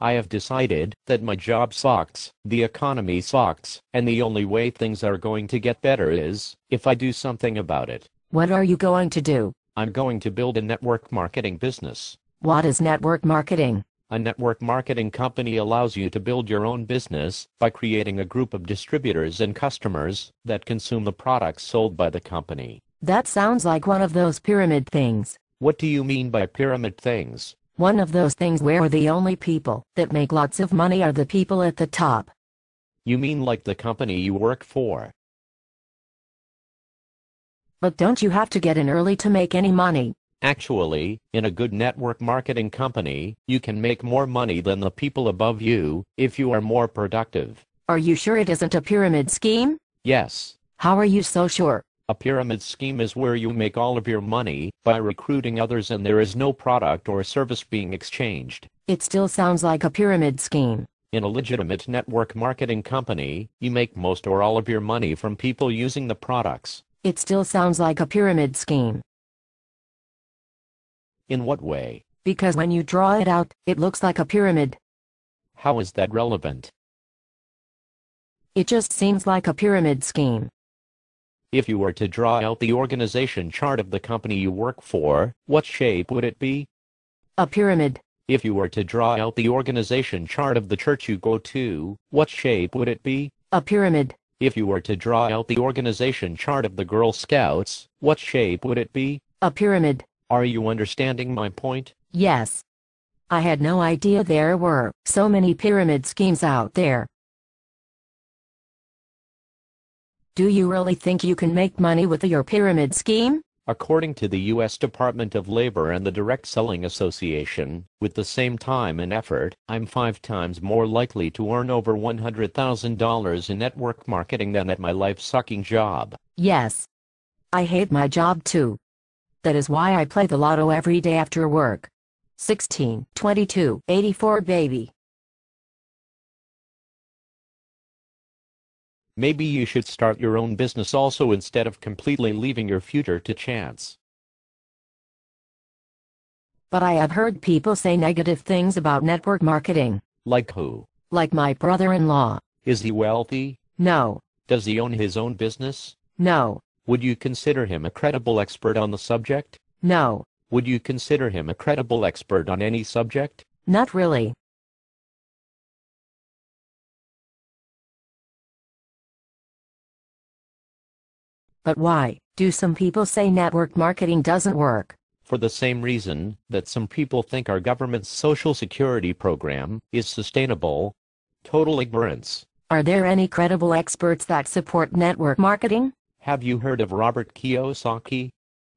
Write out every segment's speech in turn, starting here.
I have decided that my job sucks, the economy sucks, and the only way things are going to get better is if I do something about it. What are you going to do? I'm going to build a network marketing business. What is network marketing? A network marketing company allows you to build your own business by creating a group of distributors and customers that consume the products sold by the company. That sounds like one of those pyramid things. What do you mean by pyramid things? One of those things where the only people that make lots of money are the people at the top. You mean like the company you work for? But don't you have to get in early to make any money? Actually, in a good network marketing company, you can make more money than the people above you if you are more productive. Are you sure it isn't a pyramid scheme? Yes. How are you so sure? A pyramid scheme is where you make all of your money by recruiting others and there is no product or service being exchanged. It still sounds like a pyramid scheme. In a legitimate network marketing company, you make most or all of your money from people using the products. It still sounds like a pyramid scheme. In what way? Because when you draw it out, it looks like a pyramid. How is that relevant? It just seems like a pyramid scheme. If you were to draw out the organization chart of the company you work for, what shape would it be? A pyramid. If you were to draw out the organization chart of the church you go to, what shape would it be? A pyramid. If you were to draw out the organization chart of the Girl Scouts, what shape would it be? A pyramid. Are you understanding my point? Yes. I had no idea there were so many pyramid schemes out there. Do you really think you can make money with your pyramid scheme? According to the U.S. Department of Labor and the Direct Selling Association, with the same time and effort, I'm 5 times more likely to earn over $100,000 in network marketing than at my life-sucking job. Yes. I hate my job too. That is why I play the lotto every day after work. 16, 22, 84 baby. Maybe you should start your own business also instead of completely leaving your future to chance. But I have heard people say negative things about network marketing. Like who? Like my brother-in-law. Is he wealthy? No. Does he own his own business? No. Would you consider him a credible expert on the subject? No. Would you consider him a credible expert on any subject? Not really. But why do some people say network marketing doesn't work? For the same reason that some people think our government's Social Security program is sustainable. Total ignorance. Are there any credible experts that support network marketing? Have you heard of Robert Kiyosaki?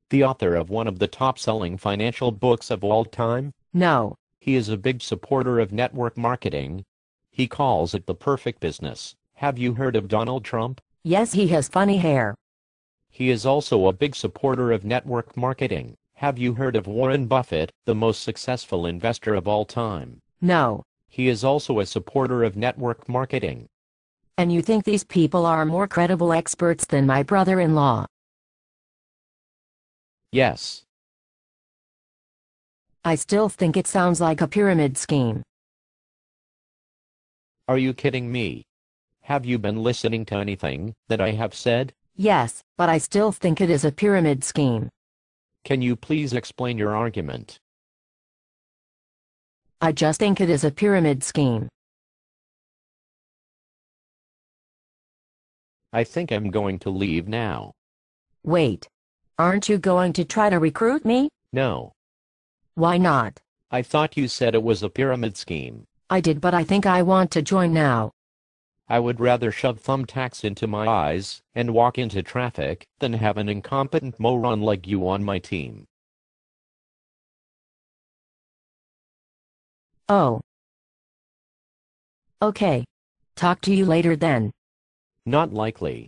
The author of one of the top-selling financial books of all time? No. He is a big supporter of network marketing. He calls it the perfect business. Have you heard of Donald Trump? Yes, he has funny hair. He is also a big supporter of network marketing. Have you heard of Warren Buffett, the most successful investor of all time? No. He is also a supporter of network marketing. And you think these people are more credible experts than my brother-in-law? Yes. I still think it sounds like a pyramid scheme. Are you kidding me? Have you been listening to anything that I have said? Yes, but I still think it is a pyramid scheme. Can you please explain your argument? I just think it is a pyramid scheme. I think I'm going to leave now. Wait. Aren't you going to try to recruit me? No. Why not? I thought you said it was a pyramid scheme. I did, but I think I want to join now. I would rather shove thumbtacks into my eyes and walk into traffic than have an incompetent moron like you on my team. Oh. Okay. Talk to you later then. Not likely.